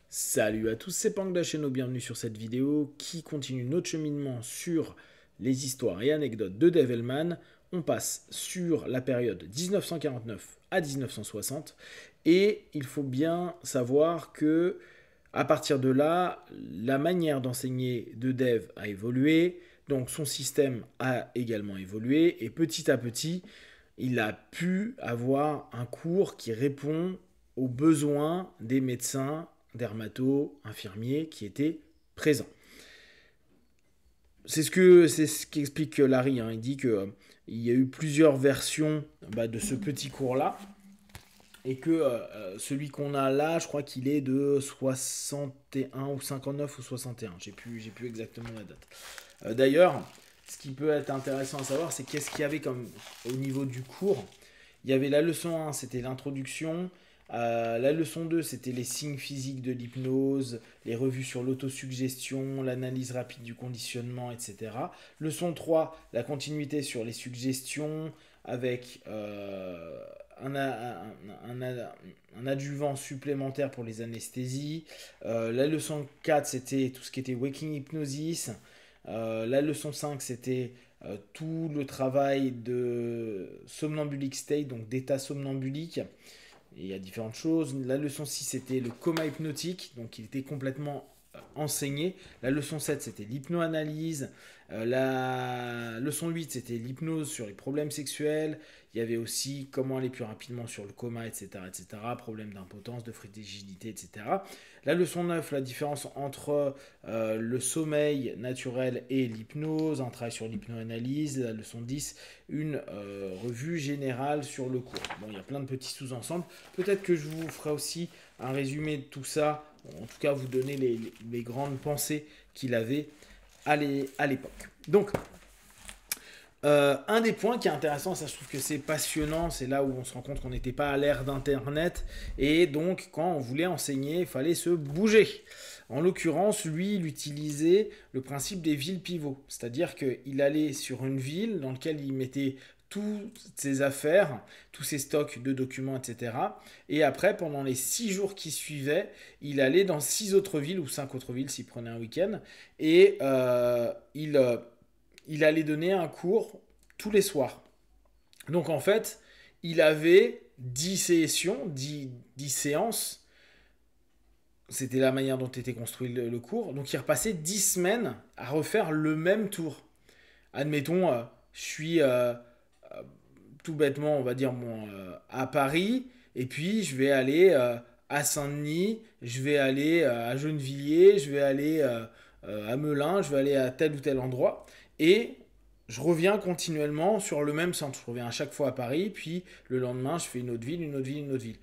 Salut à tous, c'est Pang de la chaîne, bienvenue sur cette vidéo qui continue notre cheminement sur les histoires et anecdotes de Devilman. On passe sur la période 1949 à 1960 et il faut bien savoir que à partir de là, la manière d'enseigner de Dev a évolué, donc son système a également évolué et petit à petit, il a pu avoir un cours qui répond aux besoins des médecins, dermatos, infirmiers qui étaient présents. C'est ce qu'explique Larry. Il dit qu'il y a eu plusieurs versions de ce petit cours-là. Et que celui qu'on a là, je crois qu'il est de 61 ou 59 ou 61. J'ai plus exactement la date. D'ailleurs, ce qui peut être intéressant à savoir, c'est qu'est-ce qu'il y avait comme au niveau du cours. Il y avait la leçon 1, c'était l'introduction. La leçon 2, c'était les signes physiques de l'hypnose, les revues sur l'autosuggestion, l'analyse rapide du conditionnement, etc. Leçon 3, la continuité sur les suggestions avec un adjuvant supplémentaire pour les anesthésies. La leçon 4, c'était tout ce qui était waking hypnosis. La leçon 5, c'était tout le travail de somnambulic state, donc d'état somnambulique. Et il y a différentes choses. La leçon 6, c'était le coma hypnotique, donc il était complètement enseigné. La leçon 7, c'était l'hypnoanalyse. La leçon 8, c'était l'hypnose sur les problèmes sexuels. Il y avait aussi comment aller plus rapidement sur le coma, etc. etc. Problème d'impotence, de frigidité, etc. La leçon 9, la différence entre le sommeil naturel et l'hypnose, un travail sur l'hypnoanalyse. La leçon 10, une revue générale sur le cours. Bon, il y a plein de petits sous-ensembles. Peut-être que je vous ferai aussi un résumé de tout ça, en tout cas vous donner les grandes pensées qu'il avait à l'époque. Donc, un des points qui est intéressant, ça je trouve que c'est passionnant, c'est là où on se rend compte qu'on n'était pas à l'ère d'Internet, et donc quand on voulait enseigner, il fallait se bouger. En l'occurrence, lui, il utilisait le principe des villes pivots, c'est-à-dire qu'il allait sur une ville dans laquelle il mettait toutes ses affaires, tous ses stocks de documents, etc. Et après, pendant les 6 jours qui suivaient, il allait dans 6 autres villes, ou 5 autres villes s'il prenait un week-end, et il allait donner un cours tous les soirs. Donc en fait, il avait 10 sessions, 10 séances. C'était la manière dont était construit le cours. Donc il repassait 10 semaines à refaire le même tour. Admettons, je suis tout bêtement, on va dire, à Paris, et puis je vais aller à Saint-Denis, je vais aller à Gennevilliers, je vais aller à Melun, je vais aller à tel ou tel endroit, et je reviens continuellement sur le même centre. Je reviens à chaque fois à Paris, puis le lendemain, je fais une autre ville, une autre ville, une autre ville.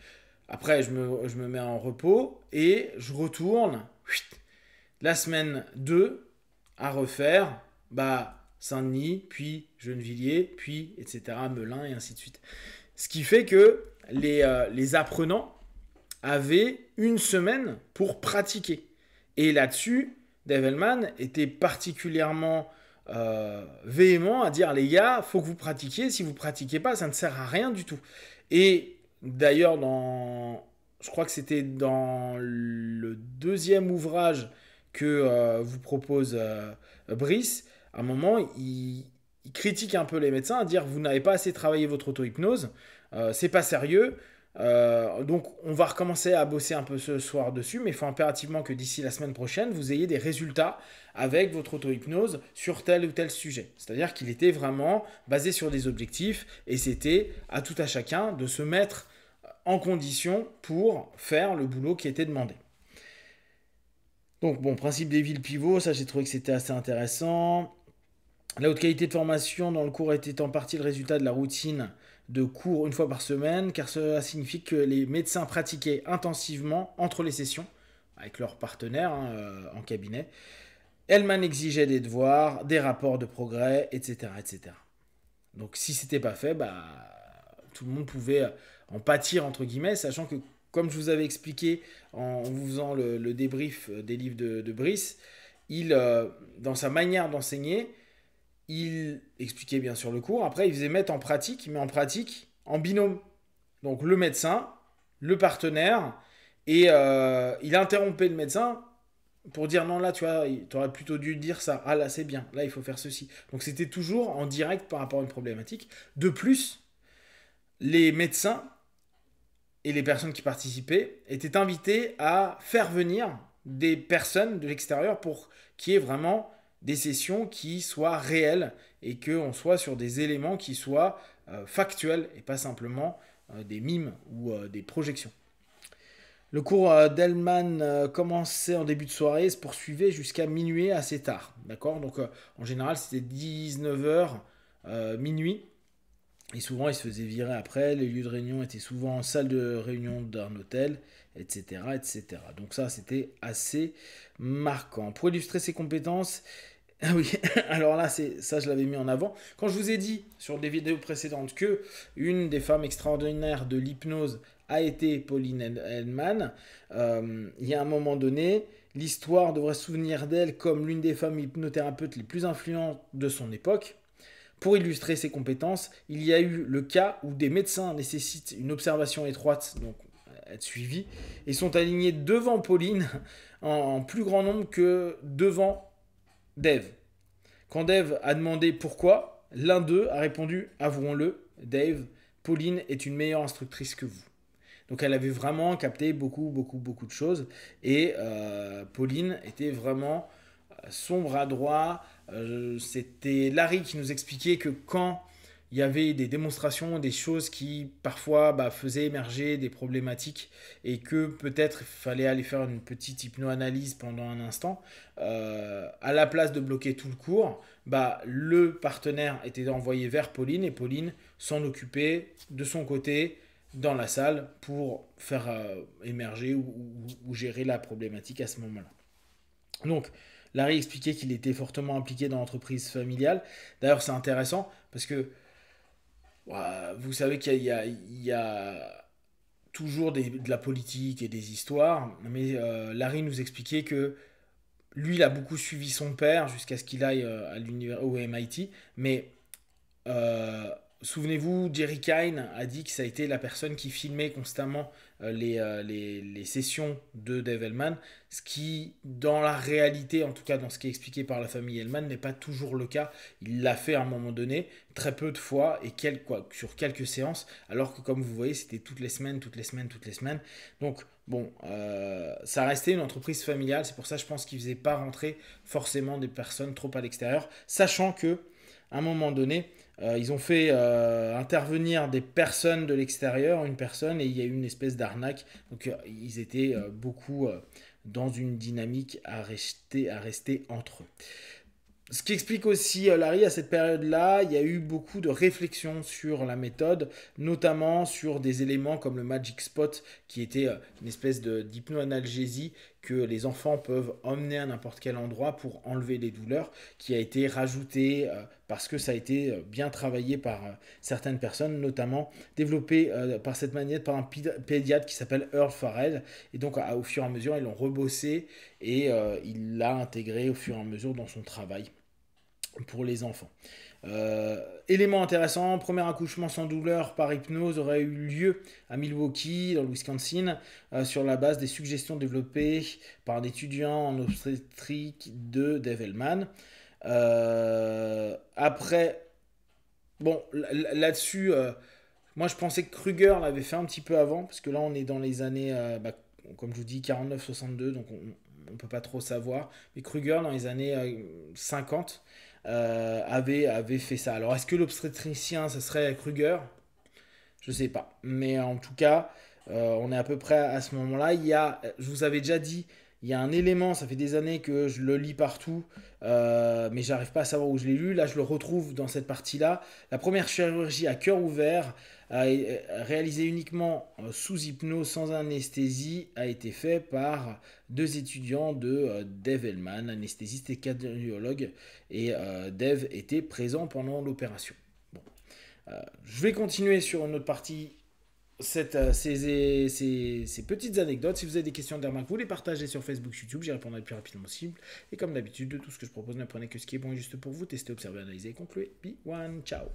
Après, je me mets en repos, et je retourne la semaine 2 à refaire, Saint-Denis, puis Gennevilliers, puis etc., Melun, et ainsi de suite. Ce qui fait que les apprenants avaient une semaine pour pratiquer. Et là-dessus, Devilman était particulièrement véhément à dire les gars, faut que vous pratiquiez, si vous pratiquez pas, ça ne sert à rien du tout. Et d'ailleurs, je crois que c'était dans le deuxième ouvrage que vous propose Brice, à un moment, il critique un peu les médecins à dire vous n'avez pas assez travaillé votre auto-hypnose, c'est pas sérieux. Donc on va recommencer à bosser un peu ce soir dessus, mais il faut impérativement que d'ici la semaine prochaine, vous ayez des résultats avec votre auto-hypnose sur tel ou tel sujet. C'est-à-dire qu'il était vraiment basé sur des objectifs et c'était à tout à chacun de se mettre en condition pour faire le boulot qui était demandé. Donc bon, principe des villes pivots, ça j'ai trouvé que c'était assez intéressant. La haute qualité de formation dans le cours était en partie le résultat de la routine de cours une fois par semaine, car cela signifie que les médecins pratiquaient intensivement entre les sessions, avec leurs partenaires en cabinet. Hellman exigeait des devoirs, des rapports de progrès, etc. etc. Donc si c'était pas fait, tout le monde pouvait en pâtir, entre guillemets, sachant que, comme je vous avais expliqué en vous faisant le débrief des livres de Brice, dans sa manière d'enseigner, il expliquait bien sûr le cours. Après, il faisait mettre en pratique, mais en pratique en binôme. Donc le médecin, le partenaire Et il interrompait le médecin pour dire non, là, tu vois, tu aurais plutôt dû dire ça. Ah, là, c'est bien. Là, il faut faire ceci. Donc, c'était toujours en direct par rapport à une problématique. De plus, les médecins et les personnes qui participaient étaient invités à faire venir des personnes de l'extérieur pour qu'il y ait vraiment des sessions qui soient réelles et qu'on soit sur des éléments qui soient factuels et pas simplement des mimes ou des projections. Le cours d'Hellman commençait en début de soirée et se poursuivait jusqu'à minuit assez tard. D'accord. Donc en général c'était 19h, minuit. Et souvent, il se faisait virer après. Les lieux de réunion étaient souvent en salle de réunion d'un hôtel, etc., etc. Donc ça, c'était assez marquant. Pour illustrer ses compétences, ah oui, alors là, ça, je l'avais mis en avant. Quand je vous ai dit sur des vidéos précédentes que une des femmes extraordinaires de l'hypnose a été Pauline Hellman, il y a un moment donné, l'histoire devrait se souvenir d'elle comme l'une des femmes hypnothérapeutes les plus influentes de son époque. Pour illustrer ses compétences, il y a eu le cas où des médecins nécessitent une observation étroite, donc être suivis, et sont alignés devant Pauline en plus grand nombre que devant Dave. Quand Dave a demandé pourquoi, l'un d'eux a répondu, avouons-le, Dave, Pauline est une meilleure instructrice que vous. Donc elle avait vraiment capté beaucoup de choses. Et Pauline était vraiment son bras droit. C'était Larry qui nous expliquait que quand il y avait des démonstrations, des choses qui parfois faisaient émerger des problématiques et que peut-être il fallait aller faire une petite hypnoanalyse pendant un instant, à la place de bloquer tout le cours, le partenaire était envoyé vers Pauline et Pauline s'en occupait de son côté dans la salle pour faire émerger ou gérer la problématique à ce moment-là. Donc, Larry expliquait qu'il était fortement impliqué dans l'entreprise familiale. D'ailleurs, c'est intéressant parce que vous savez qu'il y a toujours de la politique et des histoires, mais Larry nous expliquait que lui, il a beaucoup suivi son père jusqu'à ce qu'il aille au MIT, mais euh, souvenez-vous, Jerry Kine a dit que ça a été la personne qui filmait constamment les sessions de Dave Hellman, ce qui, dans la réalité, en tout cas dans ce qui est expliqué par la famille Hellman, n'est pas toujours le cas. Il l'a fait à un moment donné, très peu de fois, et sur quelques séances, alors que comme vous voyez, c'était toutes les semaines. Donc, bon, ça restait une entreprise familiale, c'est pour ça que je pense qu'il ne faisait pas rentrer forcément des personnes trop à l'extérieur, sachant que, à un moment donné, ils ont fait intervenir des personnes de l'extérieur, une personne, et il y a eu une espèce d'arnaque. Donc ils étaient beaucoup dans une dynamique à rester entre eux. Ce qui explique aussi, Larry, à cette période-là, il y a eu beaucoup de réflexions sur la méthode, notamment sur des éléments comme le Magic Spot, qui était une espèce d'hypnoanalgésie que les enfants peuvent emmener à n'importe quel endroit pour enlever les douleurs, qui a été rajouté parce que ça a été bien travaillé par certaines personnes, notamment développé par cette manière par un pédiatre qui s'appelle Earl Farrell. Et donc, au fur et à mesure, ils l'ont rebossé et il l'a intégré au fur et à mesure dans son travail pour les enfants. Élément intéressant, premier accouchement sans douleur par hypnose aurait eu lieu à Milwaukee, dans le Wisconsin, sur la base des suggestions développées par un étudiant en obstétrique de Dave Hellman. Après, bon, là-dessus, moi je pensais que Kruger l'avait fait un petit peu avant, parce que là on est dans les années, comme je vous dis, 49-62, donc on ne peut pas trop savoir. Mais Kruger, dans les années 50, avait fait ça. Alors, est-ce que l'obstétricien, ça serait Kruger? Je sais pas. Mais en tout cas, on est à peu près à ce moment-là. Je vous avais déjà dit, il y a un élément, ça fait des années que je le lis partout, mais j'arrive pas à savoir où je l'ai lu. Là, je le retrouve dans cette partie-là. La première chirurgie à cœur ouvert, réalisée uniquement sous hypnose, sans anesthésie, a été faite par deux étudiants de Dave Hellman, anesthésiste et cardiologue. Et Dave était présent pendant l'opération. Bon. Je vais continuer sur une autre partie ces petites anecdotes. Si vous avez des questions derrière, vous les partagez sur Facebook, YouTube, j'y répondrai le plus rapidement possible. Et comme d'habitude, de tout ce que je propose, n'apprenez que ce qui est bon et juste pour vous. Testez, observez, analysez et concluez. Be one, ciao.